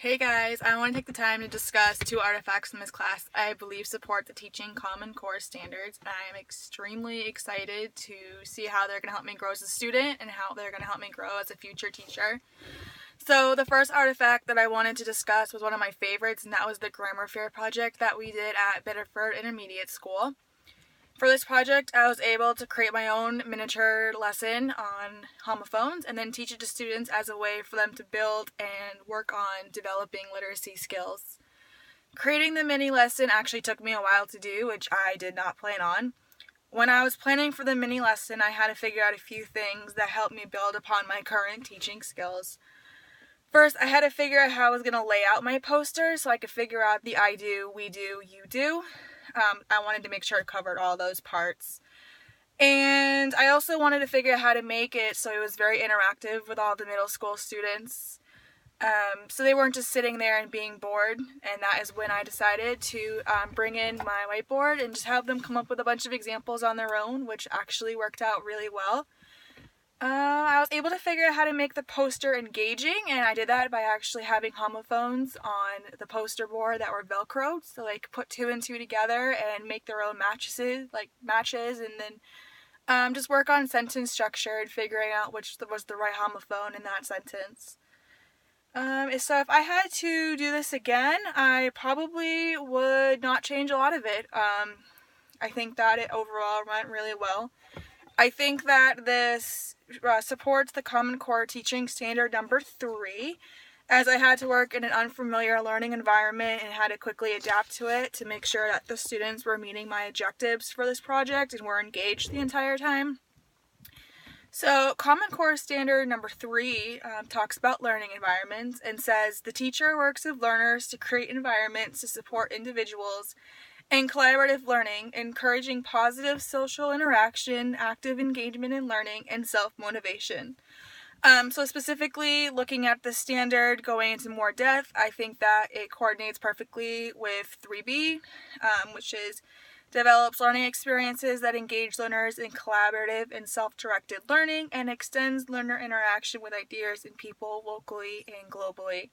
Hey guys, I want to take the time to discuss two artifacts in this class I believe support the teaching Common Core standards, and I am extremely excited to see how they're going to help me grow as a student and how they're going to help me grow as a future teacher. So the first artifact that I wanted to discuss was one of my favorites, and that was the grammar fair project that we did at Biddeford Intermediate School. For this project, I was able to create my own miniature lesson on homophones and then teach it to students as a way for them to build and work on developing literacy skills. Creating the mini lesson actually took me a while to do, which I did not plan on. When I was planning for the mini lesson, I had to figure out a few things that helped me build upon my current teaching skills. First, I had to figure out how I was going to lay out my poster so I could figure out the I do, we do, you do. I wanted to make sure it covered all those parts. And I also wanted to figure out how to make it so it was very interactive with all the middle school students. So they weren't just sitting there and being bored. And that is when I decided to bring in my whiteboard and just have them come up with a bunch of examples on their own, which actually worked out really well. I was able to figure out how to make the poster engaging, and I did that by actually having homophones on the poster board that were velcroed, so they could put two and two together and make their own matches, and then just work on sentence structure and figuring out which was the right homophone in that sentence. So if I had to do this again, I probably would not change a lot of it. I think that it overall went really well. I think that this supports the Common Core teaching standard number 3, as I had to work in an unfamiliar learning environment and had to quickly adapt to it to make sure that the students were meeting my objectives for this project and were engaged the entire time. So Common Core standard number 3 talks about learning environments and says the teacher works with learners to create environments to support individuals and collaborative learning, encouraging positive social interaction, active engagement in learning, and self-motivation. So specifically looking at the standard, going into more depth, I think that it coordinates perfectly with 3B, which is develops learning experiences that engage learners in collaborative and self-directed learning and extends learner interaction with ideas and people locally and globally.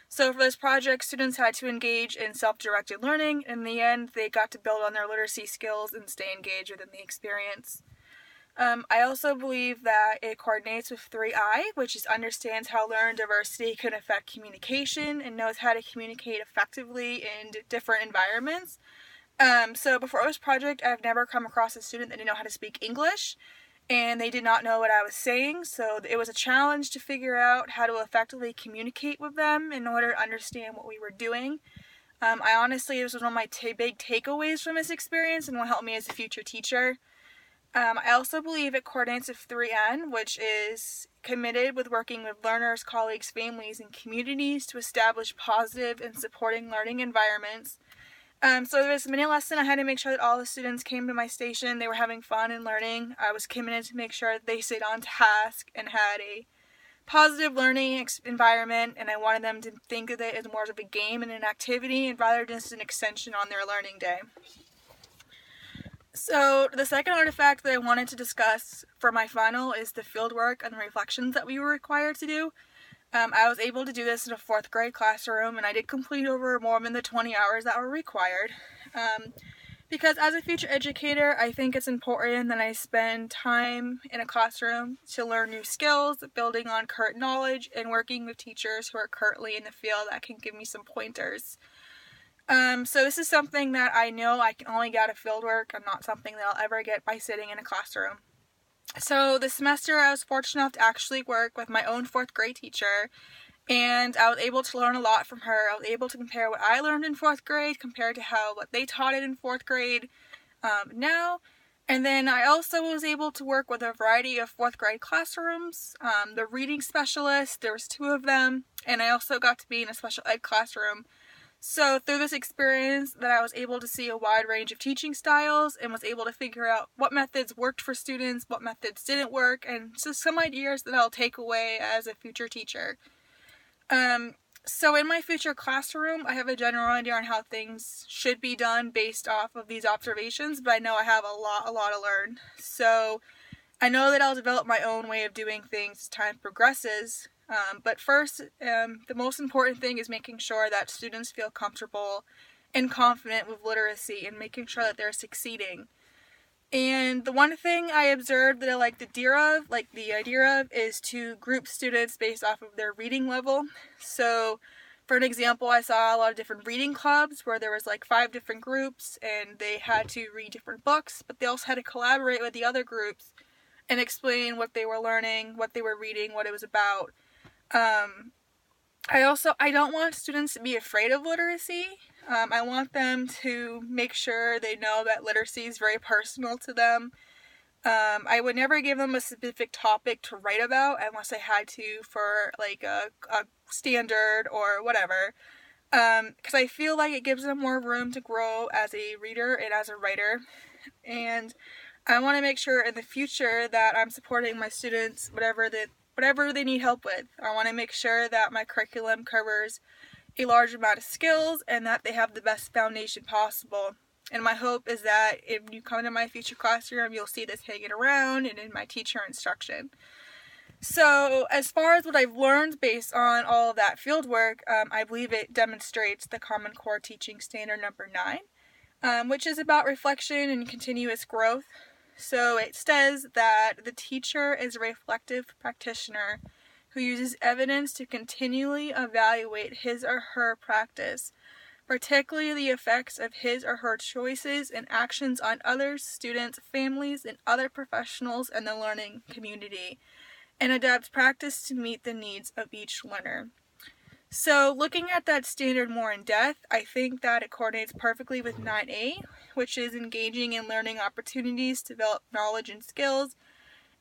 So for this project, students had to engage in self-directed learning. In the end, they got to build on their literacy skills and stay engaged within the experience. I also believe that it coordinates with 3I, which is understands how learned diversity can affect communication and knows how to communicate effectively in different environments. So before this project, I've never come across a student that didn't know how to speak English, and they did not know what I was saying, so it was a challenge to figure out how to effectively communicate with them in order to understand what we were doing. I honestly, this was one of my big takeaways from this experience and will help me as a future teacher. I also believe it coordinates with 3N, which is committed with working with learners, colleagues, families, and communities to establish positive and supporting learning environments. So there was a mini lesson. I had to make sure that all the students came to my station. They were having fun and learning. I was committed to make sure that they stayed on task and had a positive learning environment, and I wanted them to think of it as more of a game and an activity and rather just an extension on their learning day. So the second artifact that I wanted to discuss for my final is the fieldwork and the reflections that we were required to do. I was able to do this in a 4th grade classroom, and I did complete over more than the 20 hours that were required. Because as a future educator, I think it's important that I spend time in a classroom to learn new skills, building on current knowledge, and working with teachers who are currently in the field that can give me some pointers. So this is something that I know I can only get at fieldwork and not something that I'll ever get by sitting in a classroom. So this semester I was fortunate enough to actually work with my own 4th grade teacher, and I was able to learn a lot from her. I was able to compare what I learned in 4th grade compared to what they taught it in 4th grade now. And then I also was able to work with a variety of 4th grade classrooms. The reading specialist, there was 2 of them, and I also got to be in a special ed classroom. So through this experience that I was able to see a wide range of teaching styles and was able to figure out what methods worked for students, what methods didn't work, and just some ideas that I'll take away as a future teacher. So in my future classroom, I have a general idea on how things should be done based off of these observations, but I know I have a lot to learn. So I know that I'll develop my own way of doing things as time progresses, But first, the most important thing is making sure that students feel comfortable and confident with literacy and making sure that they're succeeding. And the one thing I observed that I like the idea of, is to group students based off of their reading level. So, for an example, I saw a lot of different reading clubs where there was like 5 different groups and they had to read different books, but they also had to collaborate with the other groups and explain what they were learning, what they were reading, what it was about. I don't want students to be afraid of literacy. I want them to make sure they know that literacy is very personal to them. I would never give them a specific topic to write about unless I had to for like a standard or whatever. Because I feel like it gives them more room to grow as a reader and as a writer. And I want to make sure in the future that I'm supporting my students, whatever they need help with. I want to make sure that my curriculum covers a large amount of skills and that they have the best foundation possible. And my hope is that if you come to my future classroom, you'll see this hanging around and in my teacher instruction. So as far as what I've learned based on all of that field work, I believe it demonstrates the Common Core Teaching Standard number 9, which is about reflection and continuous growth. So it says that the teacher is a reflective practitioner who uses evidence to continually evaluate his or her practice, particularly the effects of his or her choices and actions on others, students, families, and other professionals in the learning community, and adapts practice to meet the needs of each learner. So looking at that standard more in depth, I think that it coordinates perfectly with 9A, which is engaging in learning opportunities to develop knowledge and skills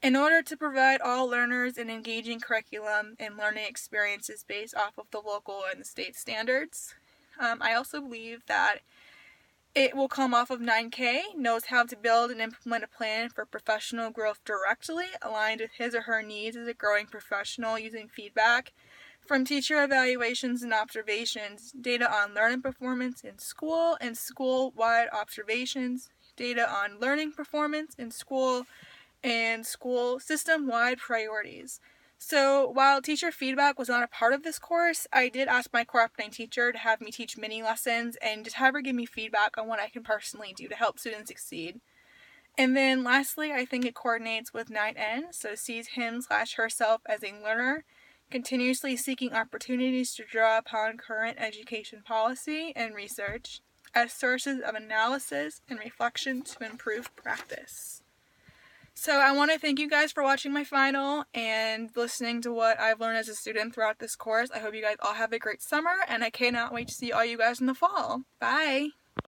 in order to provide all learners an engaging curriculum and learning experiences based off of the local and the state standards. I also believe that it will come off of 9K, knows how to build and implement a plan for professional growth directly, aligned with his or her needs as a growing professional, using feedback from teacher evaluations and observations, data on learning performance in school and school-wide observations, data on learning performance in school and school system-wide priorities. So while teacher feedback was not a part of this course, I did ask my core Up9 teacher to have me teach mini lessons and just have her give me feedback on what I can personally do to help students succeed. And then lastly, I think it coordinates with 9N, so sees him/herself as a learner, continuously seeking opportunities to draw upon current education policy and research as sources of analysis and reflection to improve practice. So I want to thank you guys for watching my final and listening to what I've learned as a student throughout this course. I hope you guys all have a great summer, and I cannot wait to see all you guys in the fall. Bye!